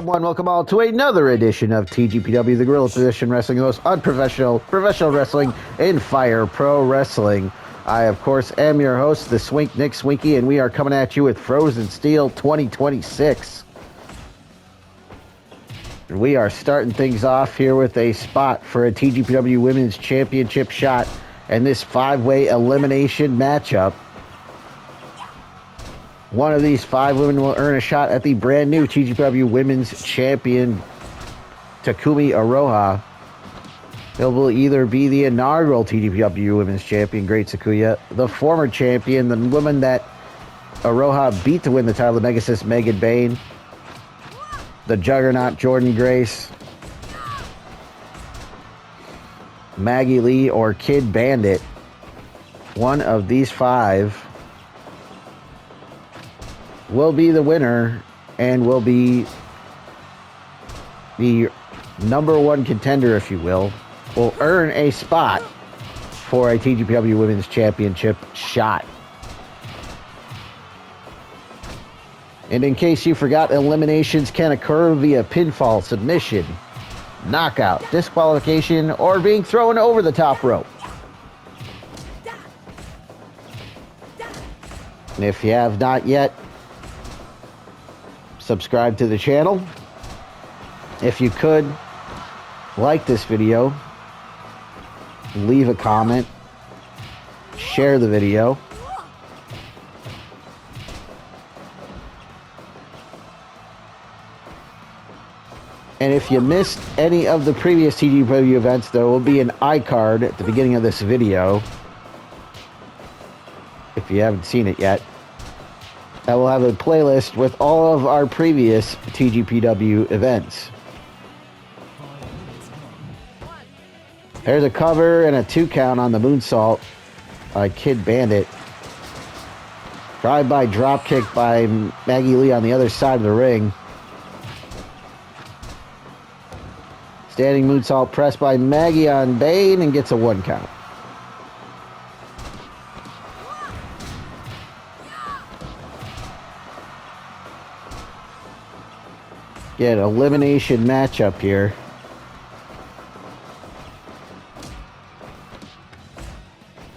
everyone. Welcome all to another edition of TGPW, the Guerrilla Position Wrestling, the most unprofessional professional wrestling in Fire Pro Wrestling. I, of course, am your host, the Swink Nick Swinky, and we are coming at you with Frozen Steel 2026. And we are starting things off here with a spot for a TGPW Women's Championship shot and this 5-way elimination matchup. One of these 5 women will earn a shot at the brand new TGPW Women's Champion, Takumi Aroha. It will either be the inaugural TGPW Women's Champion, Great Sakuya, the former champion, the woman that Aroha beat to win the title, the Megasis Megan Bayne, the Juggernaut Jordynne Grace, Maggie Lee, or Kid Bandit. One of these 5 will be the winner and will be the number 1 contender, if you will earn a spot for a TGPW Women's Championship shot. And in case you forgot, eliminations can occur via pinfall, submission, knockout, disqualification, or being thrown over the top rope. And if you have not yet, subscribe to the channel. If you could, like this video, leave a comment, share the video. And if you missed any of the previous TGPW events, there will be an iCard at the beginning of this video, if you haven't seen it yet. I will have a playlist with all of our previous TGPW events. There's a cover and a 2 count on the moonsault by Kid Bandit. Drive-by dropkick by Maggie Lee on the other side of the ring. Standing moonsault press by Maggie on Bayne and gets a 1 count. Get an elimination matchup here.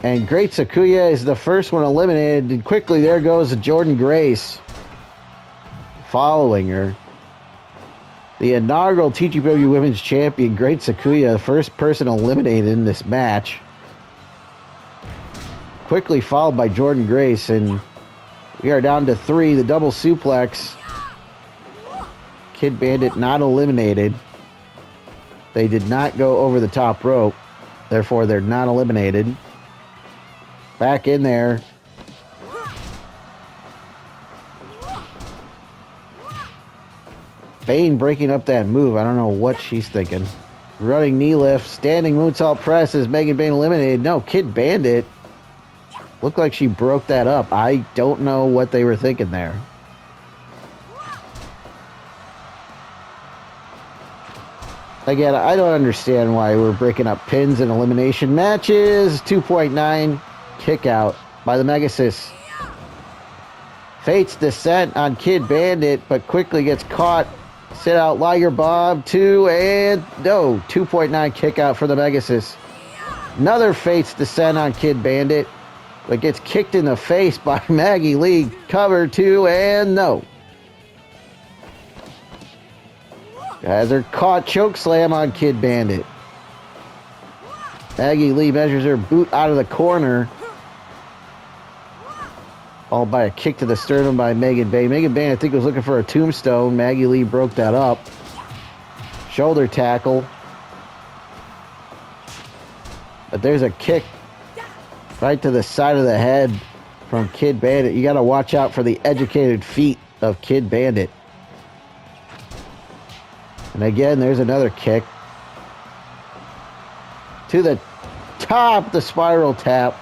And Great Sakuya is the first one eliminated. And quickly, there goes Jordynne Grace following her. The inaugural TGPW Women's Champion, Great Sakuya, the first person eliminated in this match. Quickly followed by Jordynne Grace. And we are down to 3. The double suplex. Kid Bandit not eliminated. They did not go over the top rope. Therefore, they're not eliminated. Back in there. Bayne breaking up that move. I don't know what she's thinking. Running knee lift. Standing moonsault press as Megan Bayne eliminated. No, Kid Bandit. Looked like she broke that up. I don't know what they were thinking there. Again, I don't understand why we're breaking up pins and elimination matches. 2.9 kick out by the Megasis. Fate's descent on Kid Bandit, but quickly gets caught. Sit out Liger Bomb. 2 and no. 2.9 kick out for the Megasis. Another Fate's descent on Kid Bandit, but gets kicked in the face by Maggie Lee. Cover 2 and no. Has her caught choke slam on Kid Bandit. Maggie Lee measures her boot out of the corner. Followed by a kick to the sternum by Megan Bayne. Megan Bayne, I think, was looking for a tombstone. Maggie Lee broke that up. Shoulder tackle. But there's a kick right to the side of the head from Kid Bandit. You got to watch out for the educated feet of Kid Bandit. And again, there's another kick. To the top, the spiral tap.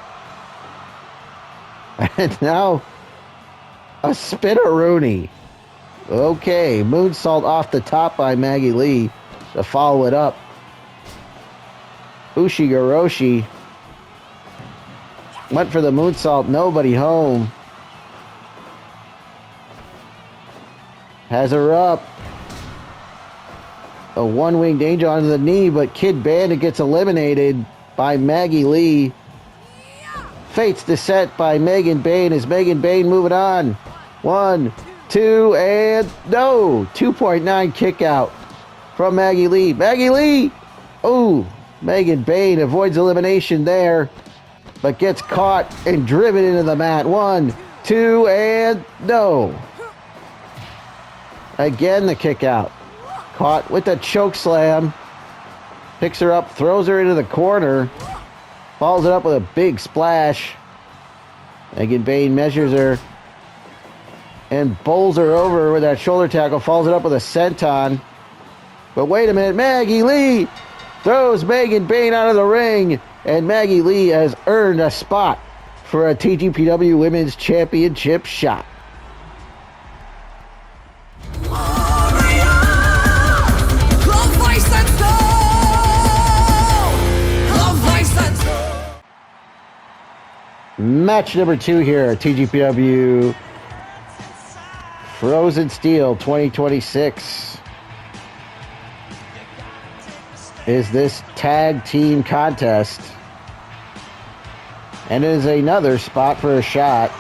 And now, a spinneroonie. Okay, moonsault off the top by Maggie Lee to follow it up. Ushigoroshi went for the moonsault, nobody home. Has her up. A one-winged angel onto the knee, but Kid Bandit gets eliminated by Maggie Lee. Fates descent by Megan Bayne. Is Megan Bayne moving on? 1, 2, and no! 2.9 kick out from Maggie Lee. Maggie Lee! Oh, Megan Bayne avoids elimination there, but gets caught and driven into the mat. 1, 2, and no! Again, the kick out. Caught with the choke slam. Picks her up, throws her into the corner. Follows it up with a big splash. Megan Bayne measures her and bowls her over with that shoulder tackle. Follows it up with a senton. But wait a minute, Maggie Lee throws Megan Bayne out of the ring. And Maggie Lee has earned a spot for a TGPW Women's Championship shot. Match number 2 here at TGPW Frozen Steel 2026 is this tag team contest, and it is another spot for a shot,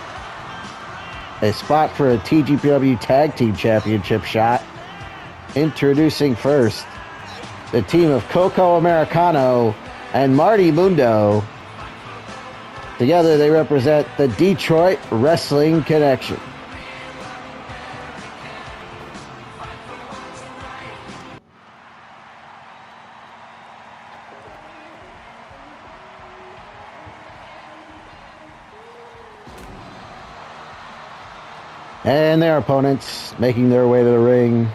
a spot for a TGPW Tag Team Championship shot. Introducing first the team of Koko, Americano, and Marty, Mundo. Together they represent the Detroit Wrestling Connection. And their opponents making their way to the ring.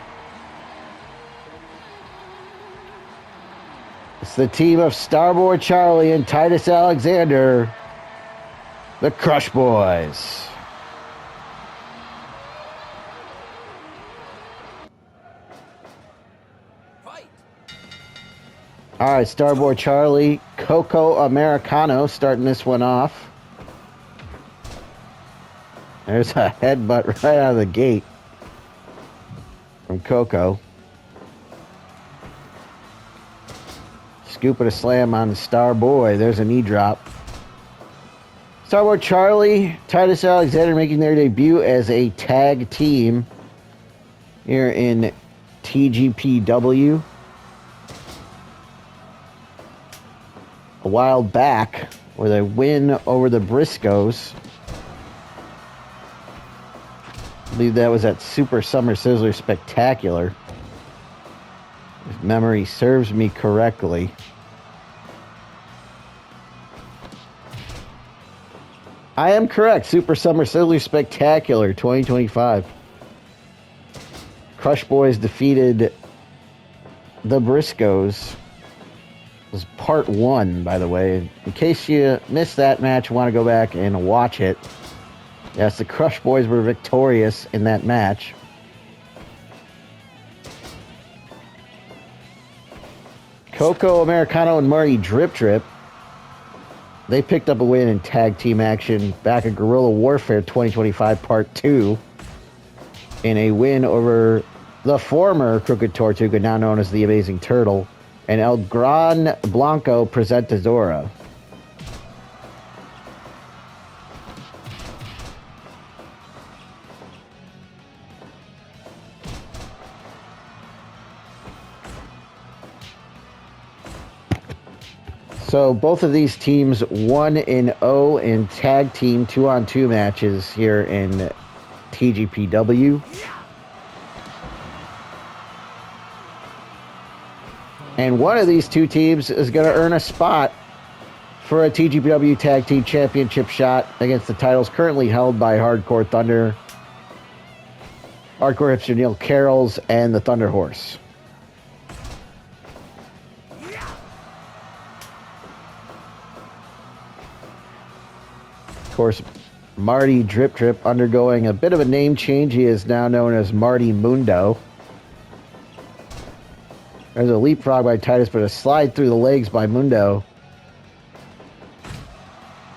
It's the team of Starboy Charlie and Titus Alexander, the Crush Boys. Fight. All right, Starboy Charlie, Koko Americano starting this one off. There's a headbutt right out of the gate from Koko. Scooping a slam on the Starboy. There's a knee drop. Starboy Charlie, Titus Alexander making their debut as a tag team here in TGPW. A while back, where they win over the Briscoes. I believe that was at Super Summer Sizzler Spectacular, if memory serves me correctly. I am correct. Super Summer Sizzler Spectacular 2025. Crush Boys defeated the Briscoes. It was part 1, by the way. In case you missed that match, want to go back and watch it. Yes, the Crush Boys were victorious in that match. Koko, Americano, and Marty Drip Drip. They picked up a win in tag team action back at Guerrilla Warfare 2025 Part 2 in a win over the former Crooked Tortuga, now known as the Amazing Turtle, and El Gran Blanco Presentadora. So both of these teams 1-0 in tag team 2-on-2 matches here in TGPW. And one of these two teams is going to earn a spot for a TGPW Tag Team Championship shot against the titles currently held by Hardcore Thunder, Hardcore Hipster Neil Carrolls, and the Thunder Horse. Of course, Marty Drip Drip undergoing a bit of a name change. He is now known as Marty Mundo. There's a leapfrog by Titus, but a slide through the legs by Mundo.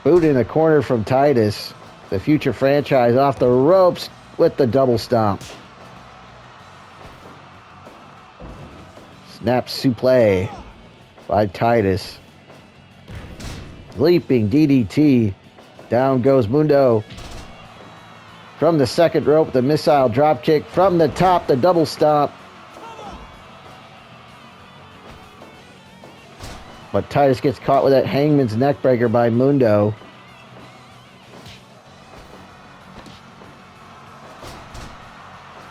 Boot in the corner from Titus. The future franchise off the ropes with the double stomp. Snap suplex by Titus. Leaping DDT. Down goes Mundo. From the second rope, the missile dropkick. From the top, the double stomp. But Titus gets caught with that hangman's neckbreaker by Mundo.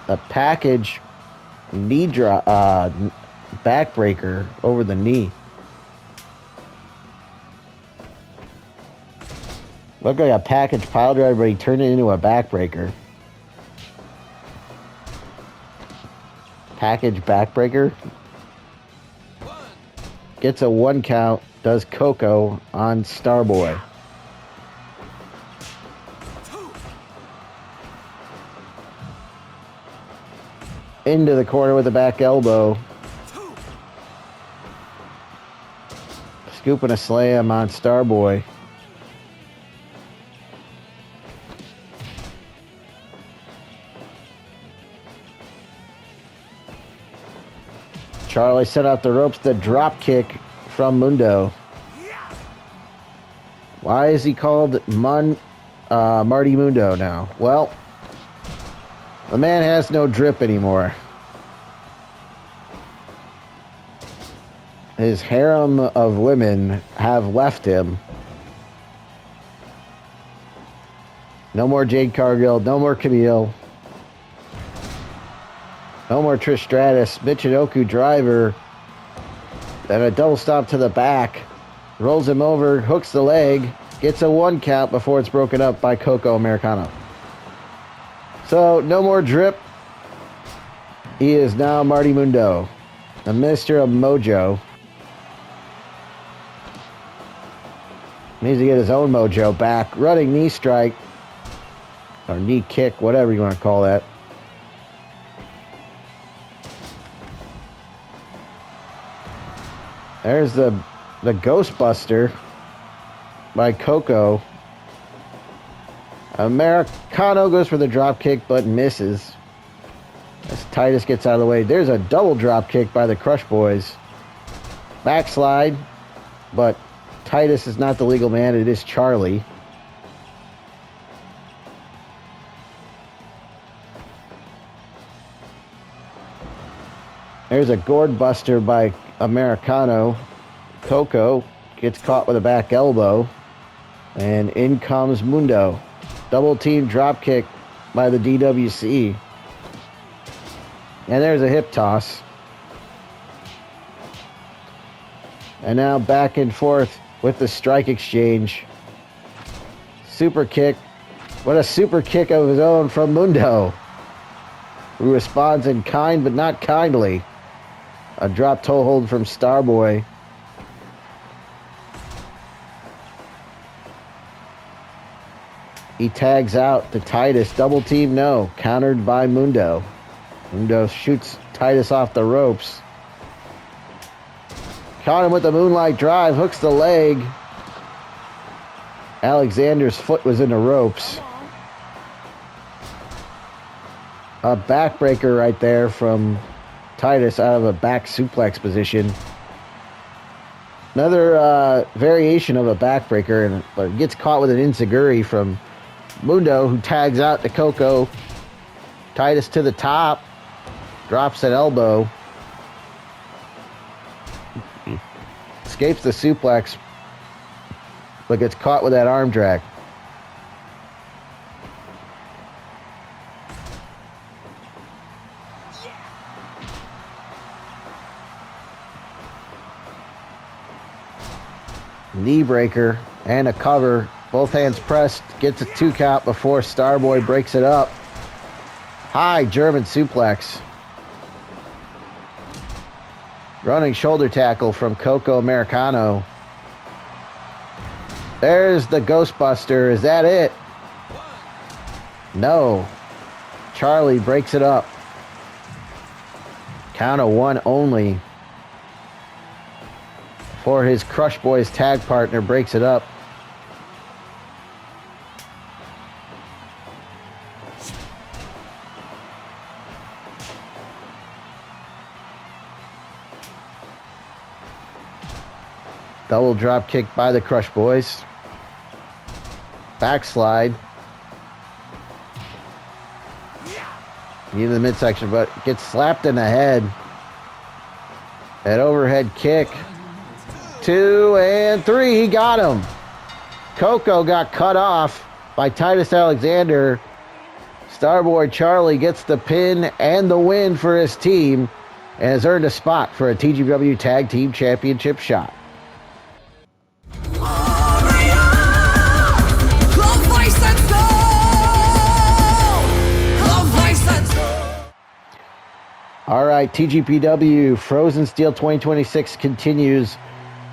A package knee drop, backbreaker over the knee. Looked like a package pile driver, but he turned it into a backbreaker. Package backbreaker. Gets a 1 count. Does Koko on Starboy. Into the corner with a back elbow. Scooping a slam on Starboy. Charlie set out the ropes, the drop kick from Mundo. Why is he called Marty Mundo now? Well, the man has no drip anymore. His harem of women have left him. No more Jade Cargill, no more Camille. No more Trish Stratus. Michinoku driver. And a double stomp to the back. Rolls him over, hooks the leg. Gets a 1 count before it's broken up by Koko Americano. So, no more drip. He is now Marty Mundo. The Minister of Mojo. Needs to get his own mojo back. Running knee strike. Or knee kick, whatever you want to call that. There's the Ghostbuster by Koko. Americano goes for the drop kick but misses. As Titus gets out of the way. There's a double drop kick by the Crush Boys. Backslide, but Titus is not the legal man. It is Charlie. There's a gourd buster by Americano. Koko gets caught with a back elbow. And in comes Mundo. Double team drop kick by the DWC. And there's a hip toss. And now back and forth with the strike exchange. Super kick. What a super kick of his own from Mundo, who responds in kind but not kindly. A drop toe hold from Starboy. He tags out to Titus. Double team no. Countered by Mundo. Mundo shoots Titus off the ropes. Caught him with the moonlight drive. Hooks the leg. Alexander's foot was in the ropes. A backbreaker right there from Titus out of a back suplex position. Another variation of a backbreaker, but gets caught with an enziguri from Mundo, who tags out to Koko. Titus to the top. Drops an elbow. Escapes the suplex, but gets caught with that arm drag. Knee breaker and a cover. Both hands pressed. Gets a 2 count before Starboy breaks it up. High German suplex. Running shoulder tackle from Koko Americano. There's the Ghostbuster. Is that it? No. Charlie breaks it up. Count of 1 only. For his Crush Boys tag partner breaks it up. Double drop kick by the Crush Boys. Backslide. Into the midsection, but gets slapped in the head. That overhead kick. 2 and 3. He got him. Koko got cut off by Titus Alexander. Starboy Charlie gets the pin and the win for his team and has earned a spot for a TGPW Tag Team Championship shot. All right, TGPW Frozen Steel 2026 continues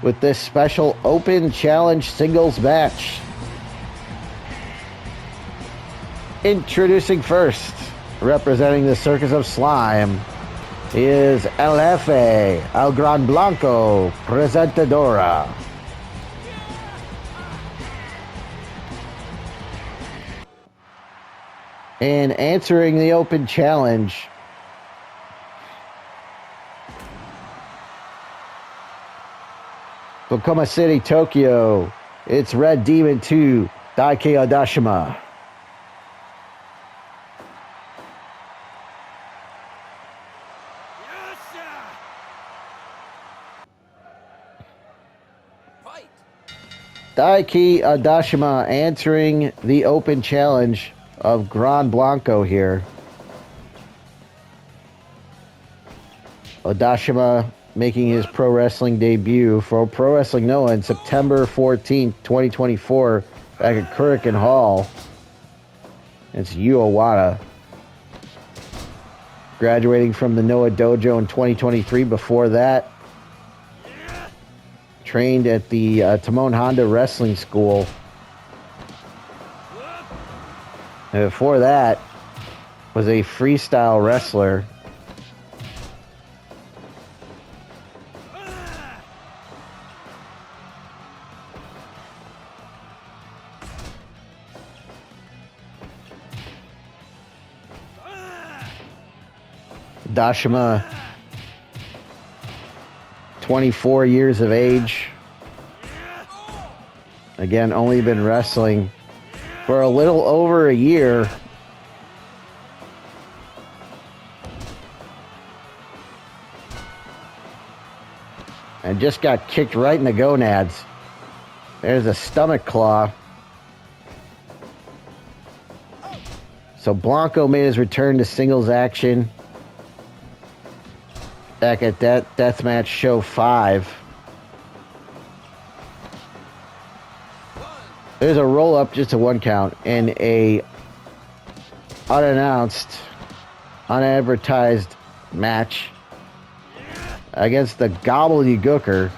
with this special Open Challenge singles match. Introducing first, representing the Circus of Slime, is El Jefe, El Gran Blanco, Presentadora. And answering the Open Challenge, Okuma City, Tokyo, it's Red Demon 2, Daiki Adashima. Daiki Adashima answering the Open Challenge of Gran Blanco here. Adashima making his pro wrestling debut for Pro Wrestling Noah on September 14th, 2024, back at Kurikan Hall. It's Yu Owada. Graduating from the Noah Dojo in 2023. Before that, trained at the Timon Honda Wrestling School. And before that, was a freestyle wrestler. Dashima, 24 years of age. Again, only been wrestling for a little over a year. And just got kicked right in the gonads. There's a stomach claw. So Blanco made his return to singles action back at that Deathmatch Show 5. There's a roll-up, just a 1 count, and a unannounced, unadvertised match against the Gobbledygooker,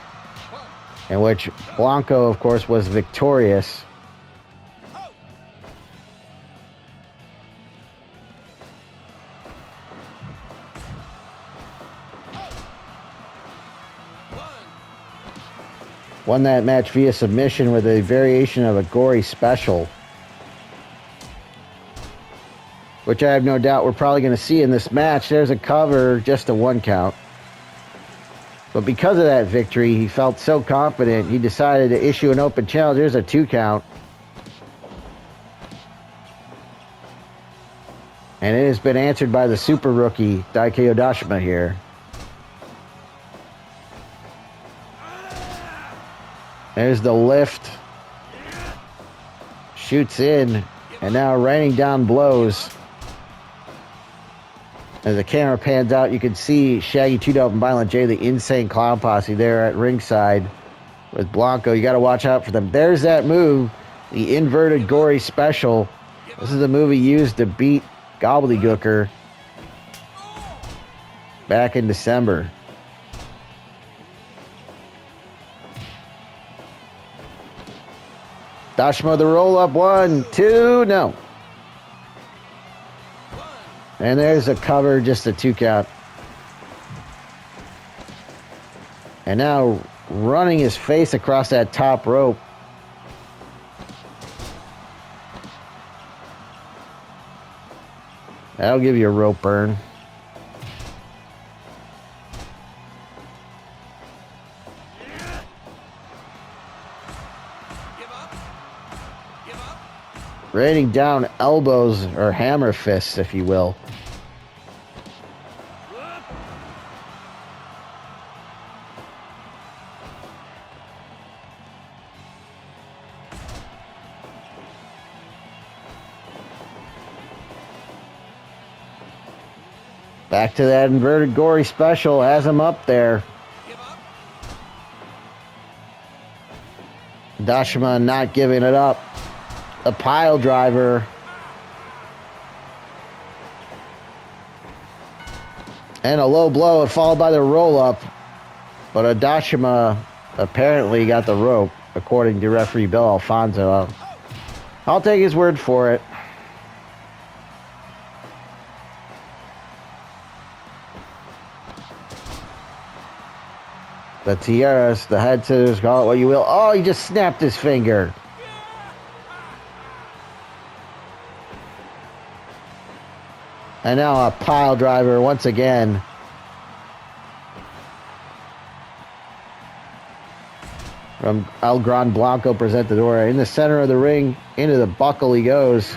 in which Blanco, of course, was victorious. Won that match via submission with a variation of a gory special, which I have no doubt we're probably going to see in this match. There's a cover, just a 1 count. But because of that victory, he felt so confident, he decided to issue an open challenge. There's a 2 count. And it has been answered by the super rookie, Daiki Odashima here. There's the lift. Shoots in. And now raining down blows. As the camera pans out, you can see Shaggy 2 and Violent J, the Insane Clown Posse, there at ringside with Blanco. You got to watch out for them. There's that move, the inverted gory special. This is the move he used to beat Gobbledygooker back in December. Dashima the roll up, 1, 2, no. And there's a cover, just a 2 count. And now running his face across that top rope. That'll give you a rope burn. Raining down elbows or hammer fists, if you will. Back to that inverted gory special. Has him up there. Dashima not giving it up. A pile driver. And a low blow followed by the roll up. But Dashima apparently got the rope, according to referee Bill Alfonso. I'll take his word for it. The tiaras, the head scissors, call it what you will. Oh, he just snapped his finger. And now a pile driver once again. From El Gran Blanco Presentadora. In the center of the ring, into the buckle he goes.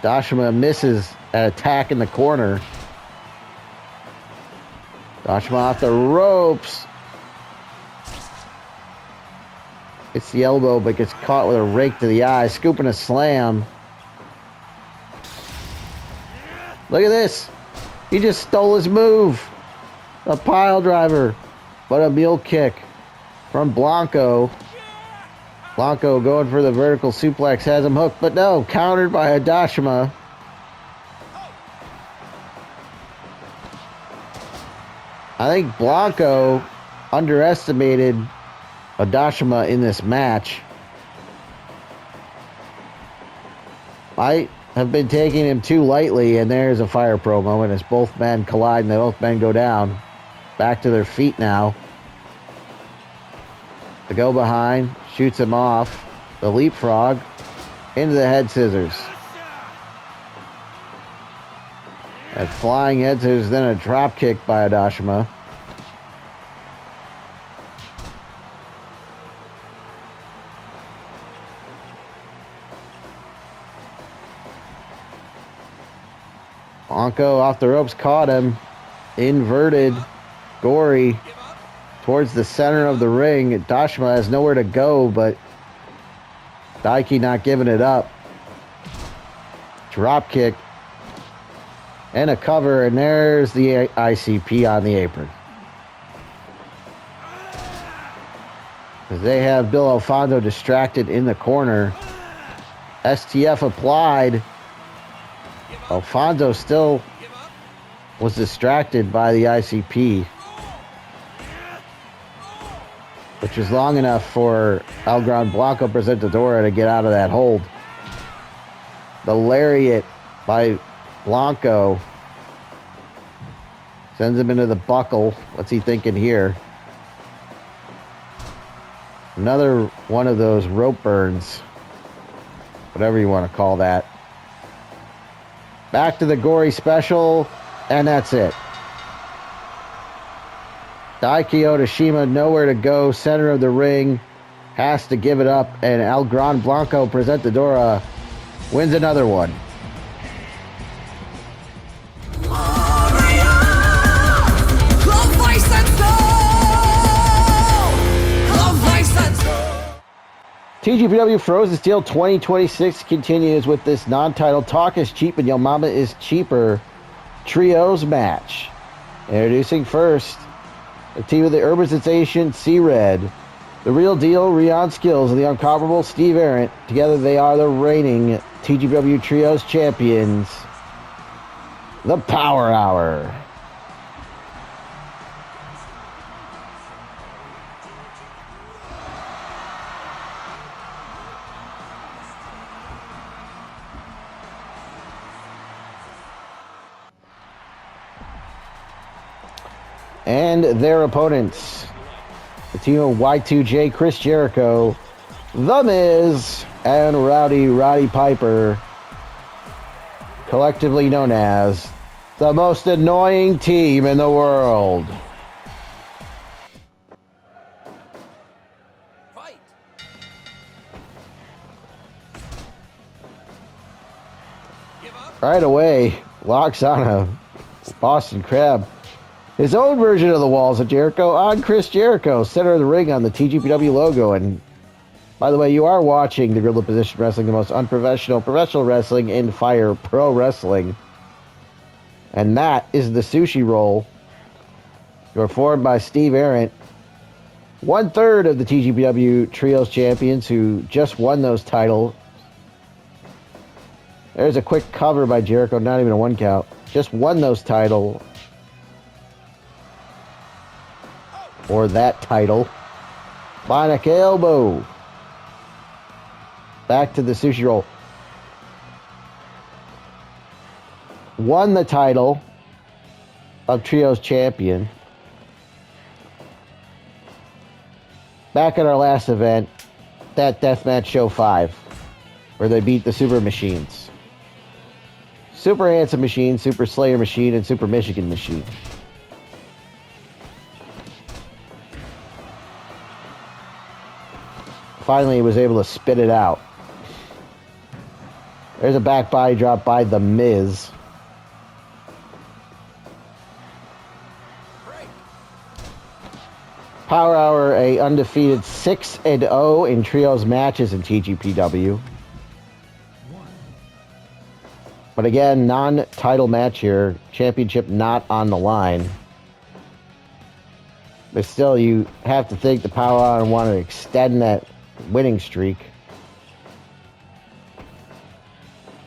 Dashima misses an attack in the corner. Dashima off the ropes. It's the elbow, but gets caught with a rake to the eye. Scooping a slam. Look at this. He just stole his move. A pile driver. But a mule kick from Blanco. Blanco going for the vertical suplex. Has him hooked, but no. Countered by Dashima. I think Blanco underestimated Dashima in this match. I have been taking him too lightly, and there's a fire promo, and as both men collide and both men go down. Back to their feet now. The go behind, shoots him off. The leapfrog into the head scissors. A flying head scissors, then a drop kick by Dashima. Blanco off the ropes, caught him. Inverted, gory, towards the center of the ring. Dashima has nowhere to go, but Daiki not giving it up. Drop kick. And a cover, and there's the ICP on the apron. As they have Bill Alfonso distracted in the corner. STF applied. Alfonso still was distracted by the ICP, which is long enough for El Gran Blanco Presentadora to get out of that hold. The lariat by Blanco sends him into the buckle. What's he thinking here? Another one of those rope burns, whatever you want to call that. Back to the gory special, and that's it. Daiki Otashima, nowhere to go, center of the ring, has to give it up, and El Gran Blanco Presentadora wins another one. TGPW Frozen Steel 2026 continues with this non-title Talk is Cheap and Yo Mama is Cheaper Trios match. Introducing first, the team of the urban sensation C-Red, the real deal Rion Skillz, and the incomparable Steve Ahrendt. Together they are the reigning TGPW Trios champions, the Power Hour. And their opponents, the team of Y2J, Chris Jericho, The Miz, and Roddy Piper, collectively known as the most annoying team in the world. right away locks on a Boston Crab. His own version of the walls of Jericho on Chris Jericho, center of the ring on the TGPW logo. And by the way, you are watching the Guerrilla Position Wrestling, the most unprofessional professional wrestling in Fire Pro Wrestling. And that is the Sushi Roll, performed by Steve Ahrendt, 1/3 of the TGPW Trios champions who just won those titles. There's a quick cover by Jericho, not even a 1 count. Just won those titles. Or that title. Bionic elbow. Back to the Sushi Roll. Won the title of Trios champion. Back at our last event, that Deathmatch Show 5, where they beat the Super Machines. Super Handsome Machine, Super Slayer Machine, and Super Michigan Machine. Finally, he was able to spit it out. There's a back body drop by The Miz. Power Hour, a undefeated 6-0 in trios matches in TGPW. But again, non-title match here. Championship not on the line. But still, you have to think the Power Hour want to extend that winning streak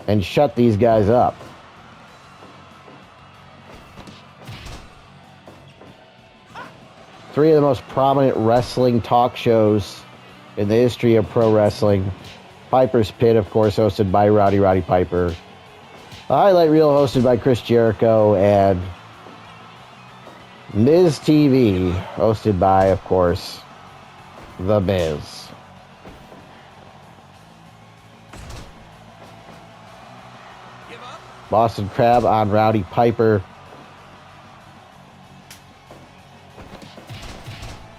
and shut these guys up. Three of the most prominent wrestling talk shows in the history of pro wrestling. Piper's Pit, of course, hosted by Roddy Piper. The highlight reel hosted by Chris Jericho, and Miz TV, hosted by, of course, The Miz. Boston Crab on Rowdy Piper.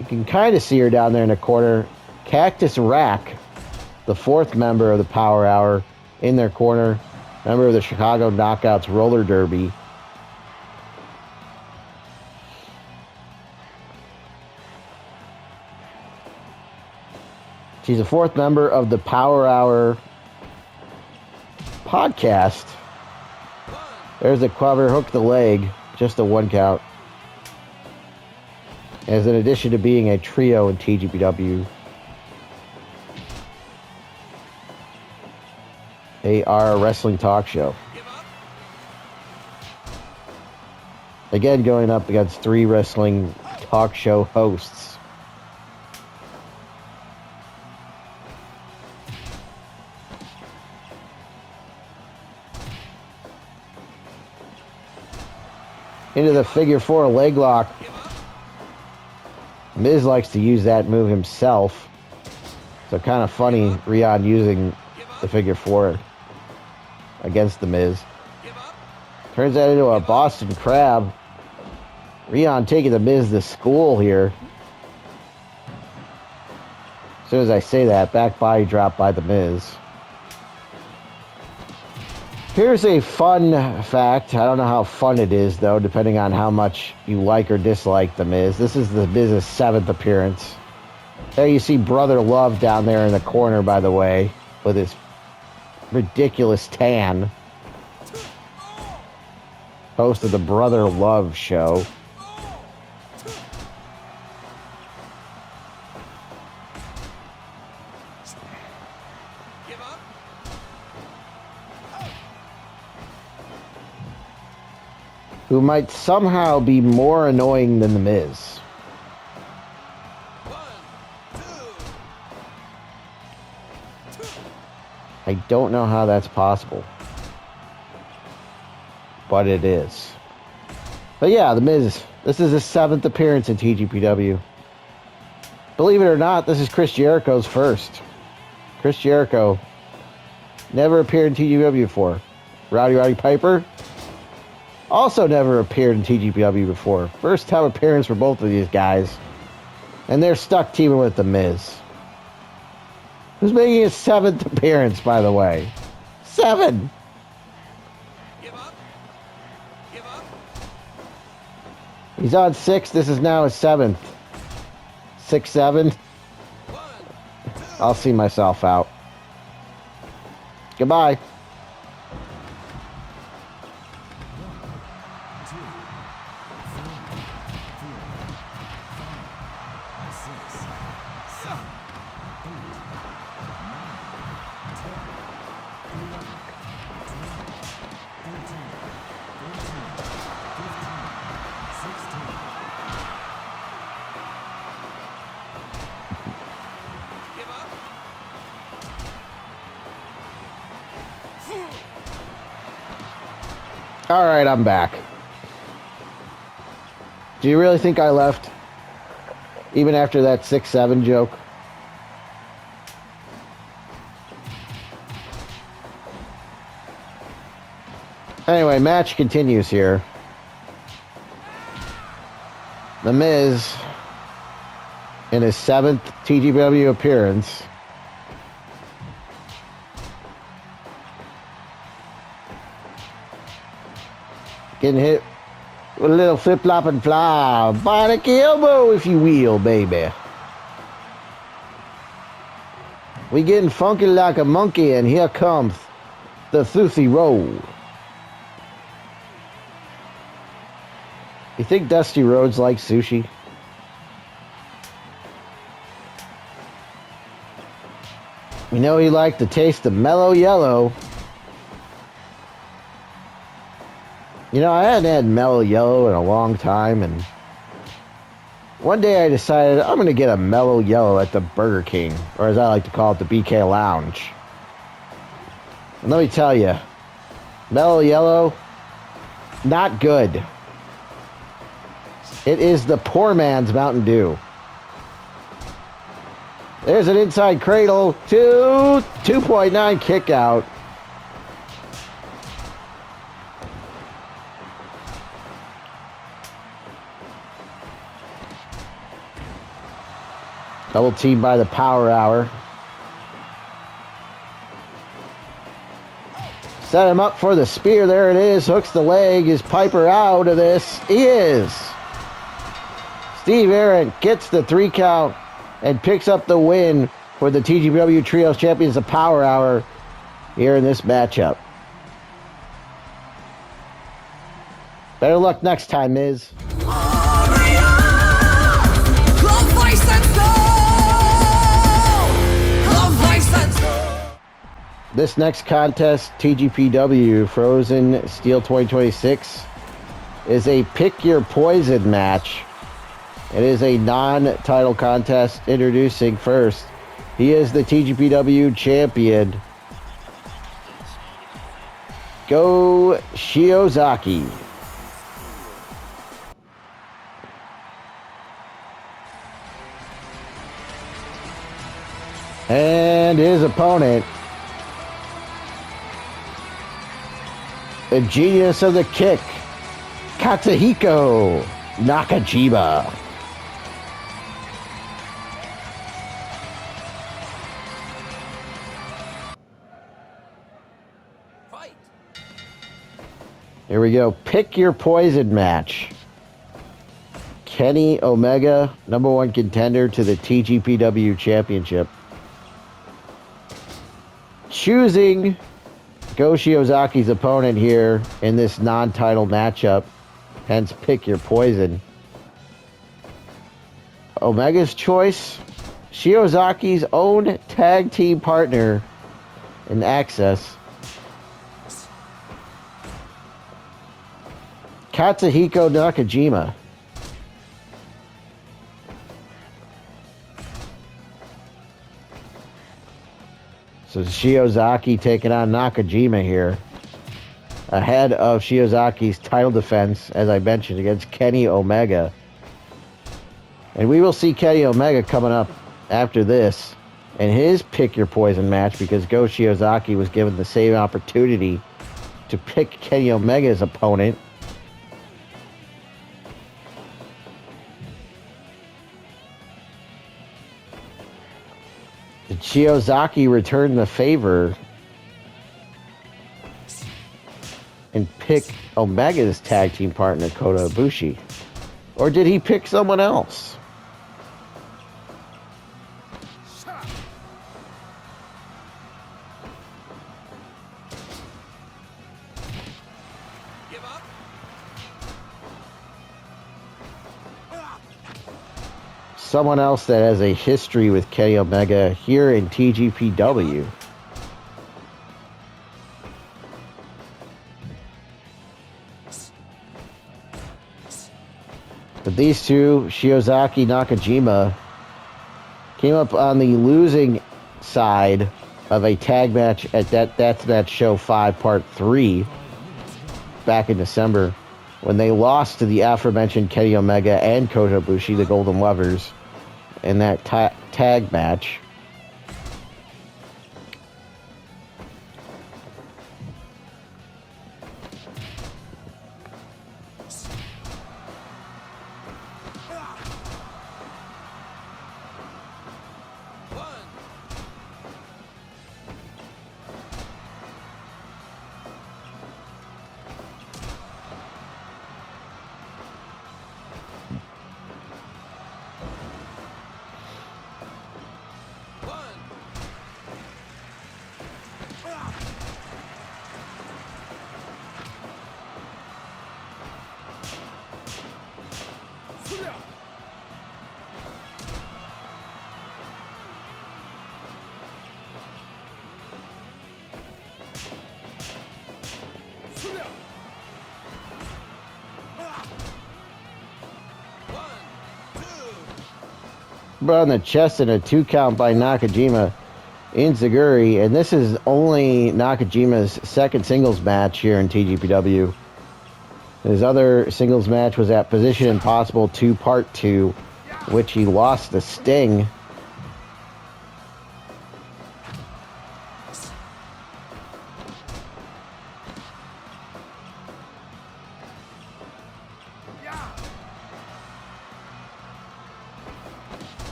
You can kind of see her down there in the corner. Cactus Rack, the 4th member of the Power Hour, in their corner. Member of the Chicago Knockouts Roller Derby. She's a 4th member of the Power Hour podcast. There's a cover, hook the leg, just a 1 count. As in addition to being a trio in TGPW, they are a wrestling talk show. Again, going up against 3 wrestling talk show hosts. Into the figure 4 leg lock. Miz likes to use that move himself. So kind of funny, Rion using the figure 4 against the Miz. Turns that into a Boston Crab. Rion taking the Miz to school here. As soon as I say that, back body drop by the Miz. Here's a fun fact. I don't know how fun it is, though, depending on how much you like or dislike The Miz. This is The Miz's 7th appearance. There you see Brother Love down there in the corner, by the way, with his ridiculous tan. Host of the Brother Love show. Who might somehow be more annoying than The Miz. I don't know how that's possible. But it is. But yeah, The Miz, this is his 7th appearance in TGPW. Believe it or not, this is Chris Jericho's first. Chris Jericho never appeared in TGPW before. Roddy Piper also never appeared in TGPW before. First time appearance for both of these guys. And they're stuck teaming with The Miz. Who's making his 7th appearance, by the way. 7! He's on 6. This is now his 7th. 6-7. I'll see myself out. Goodbye. All right, I'm back. Do you really think I left? Even after that 6-7 joke? Anyway, match continues here. The Miz, in his 7th TGPW appearance, getting hit with a little flip-flop and fly. Bionic elbow, if you will, baby. We getting funky like a monkey, and here comes the Thuthi roll. You think Dusty Rhodes likes sushi? We know he liked the taste of mellow yellow. You know, I hadn't had mellow yellow in a long time, and one day I decided I'm going to get a mellow yellow at the Burger King, or as I like to call it, the BK Lounge. And let me tell you, mellow yellow, not good. It is the poor man's Mountain Dew. There's an inside cradle to 2.9 kick out. Double team by the Power Hour. Set him up for the spear. There it is. Hooks the leg. Is Piper out of this? He is. Steve Ahrendt gets the 3 count and picks up the win for the TGPW Trios Champions, the Power Hour, here in this matchup. Better luck next time, Miz. This next contest, TGPW Frozen Steel 2026, is a Pick Your Poison match. It is a non-title contest. Introducing first, he is the TGPW champion, Go Shiozaki. And his opponent, the genius of the kick, Katsuhiko Nakajima. Fight. Here we go. Pick your poison match. Kenny Omega, #1 contender to the TGPW Championship, choosing Go Shiozaki's opponent here in this non-title matchup, hence pick your poison. Omega's choice, Shiozaki's own tag team partner in Access, Katsuhiko Nakajima. So Shiozaki taking on Nakajima here, ahead of Shiozaki's title defense, as I mentioned, against Kenny Omega. And we will see Kenny Omega coming up after this in his Pick Your Poison match, because Go Shiozaki was given the same opportunity to pick Kenny Omega's opponent. Did Shiozaki return the favor and pick Omega's tag team partner, Kota Ibushi? Or did he pick someone else? Someone else that has a history with Kenny Omega here in TGPW. But these two, Shiozaki, Nakajima, came up on the losing side of a tag match at That's Show 5 Part 3 back in December when they lost to the aforementioned Kenny Omega and Kota Ibushi, the Golden Lovers, in that tag match. But on the chest and a 2 count by Nakajima in Zaguri, and this is only Nakajima's second singles match here in TGPW. His other singles match was at Position Impossible 2 Part 2, which he lost to Sting.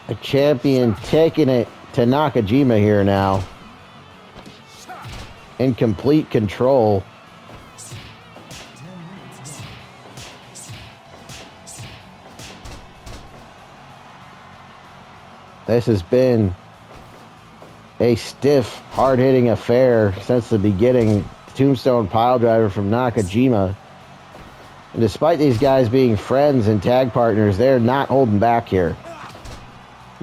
The champion taking it to Nakajima here now. In complete control. This has been a stiff, hard-hitting affair since the beginning. Tombstone piledriver from Nakajima. And despite these guys being friends and tag partners, they're not holding back here.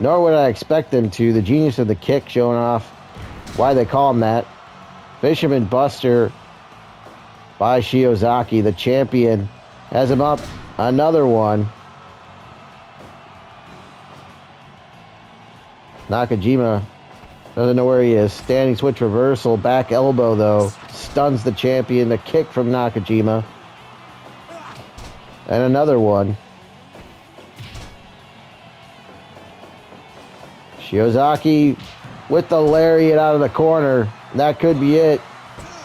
Nor would I expect them to. The genius of the kick showing off why they call him that. Fisherman Buster by Shiozaki, the champion, has him up. Another one. Nakajima doesn't know where he is. Standing switch reversal. Back elbow, though. Stuns the champion. The kick from Nakajima. And another one. Shiozaki with the lariat out of the corner. That could be it.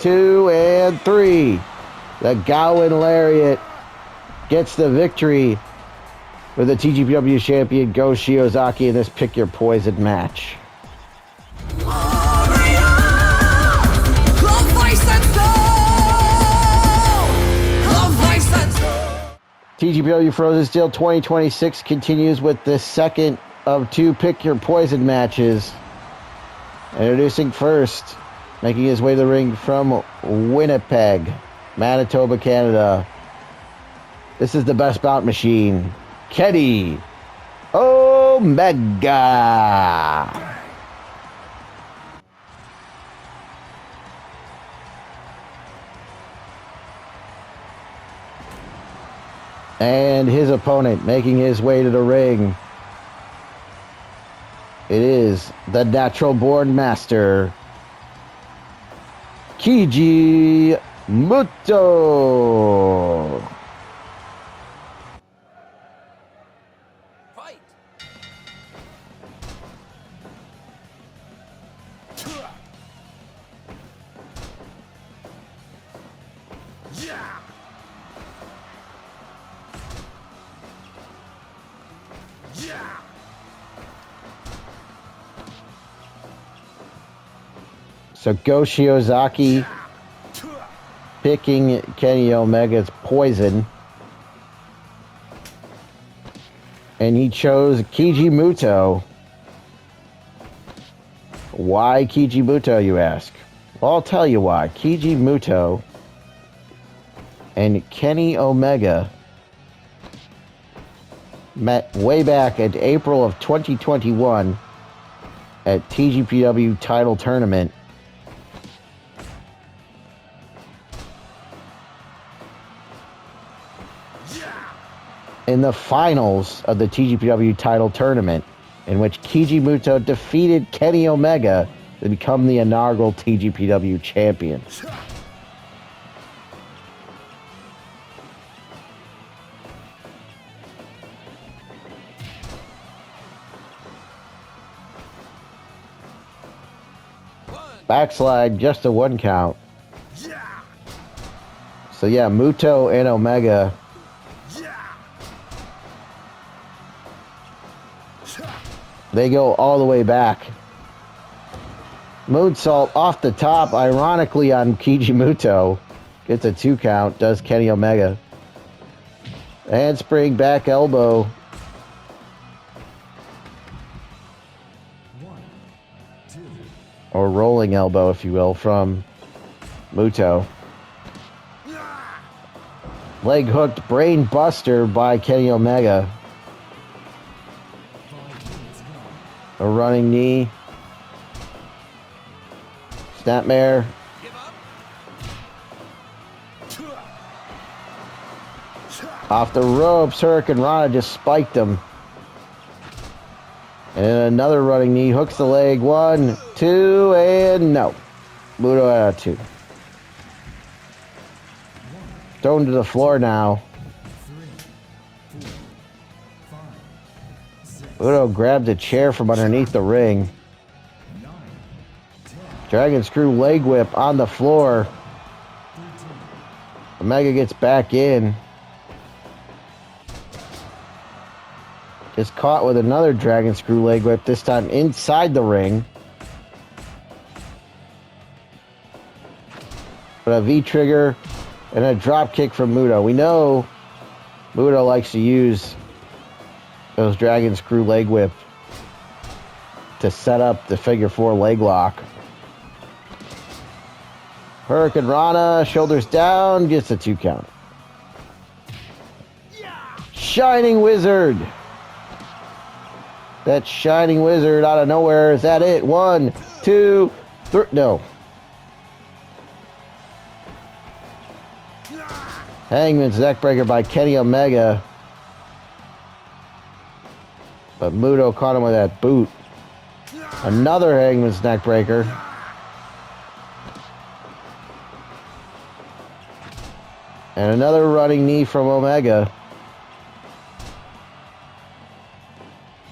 2 and 3. The Gowan lariat gets the victory for the TGPW champion. Go Shiozaki in this Pick Your Poison match. TGPW Frozen Steel 2026 continues with the second of 2 Pick Your Poison matches. Introducing first, making his way to the ring from Winnipeg, Manitoba, Canada. This is the Best Bout Machine, Kenny Omega. And his opponent making his way to the ring. It is the Natural Born Master, Keiji Muto. Fight. Yeah. So Go Shiozaki picking Kenny Omega's poison. And he chose Keiji Muto. Why Keiji Muto, you ask? Well, I'll tell you why. Keiji Muto and Kenny Omega met way back in April of 2021 at TGPW title tournament. In the finals of the TGPW title tournament, in which Keiji Muto defeated Kenny Omega to become the inaugural TGPW champion. Backslide, just a 1 count. So yeah, Muto and Omega they go all the way back. Moonsault off the top, ironically on Keiji Muto. Gets a 2 count, does Kenny Omega. Handspring, back elbow. 1, 2. Or rolling elbow, if you will, from Muto. Leg hooked brain buster by Kenny Omega. A running knee. Snapmare. Off the ropes, Hurricane Rana just spiked him. And another running knee, hooks the leg. 1, 2, and no. Muto out of 2. Thrown to the floor now. Muto grabbed a chair from underneath the ring. Dragon screw leg whip on the floor. Omega gets back in. Is caught with another dragon screw leg whip, this time inside the ring. But a V-trigger and a drop kick from Muto. We know Muto likes to use those dragon screw leg whip to set up the figure 4 leg lock. Hurricane Rana, shoulders down, gets a 2 count. Shining Wizard. That Shining Wizard out of nowhere. Is that it? 1, 2, 3. No. Hangman's neckbreaker by Kenny Omega. But Muto caught him with that boot. Another Hangman's neckbreaker. And another running knee from Omega.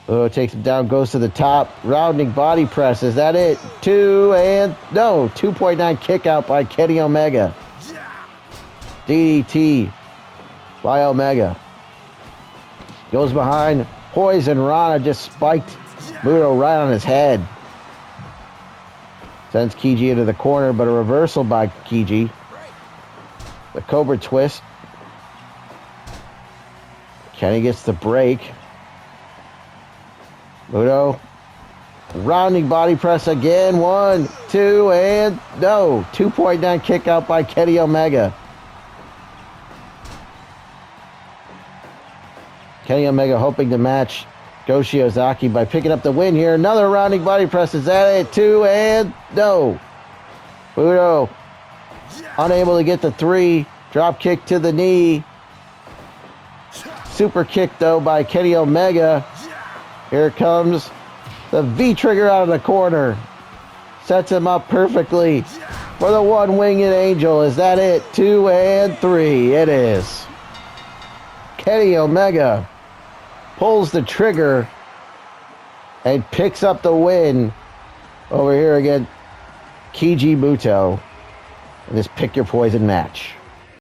Muto takes him down, goes to the top. Rounding body press. Is that it? 2 and no. 2.9 kick out by Kenny Omega. DDT by Omega. Goes behind. Poison Rana just spiked Muto right on his head. Sends Keiji into the corner, but a reversal by Keiji. The Cobra twist. Kenny gets the break. Muto. Rounding body press again. 1, 2, and no. 2.9 kick out by Kenny Omega. Kenny Omega hoping to match Go Shiozaki by picking up the win here. Another rounding body press. Is that it? 2 and no. Muto unable to get the 3. Drop kick to the knee. Super kick though by Kenny Omega. Here comes the V-trigger out of the corner. Sets him up perfectly for the one-winged angel. Is that it? 2 and 3. It is. Kenny Omega pulls the trigger and picks up the win over here again. Keiji Muto in this Pick Your Poison match.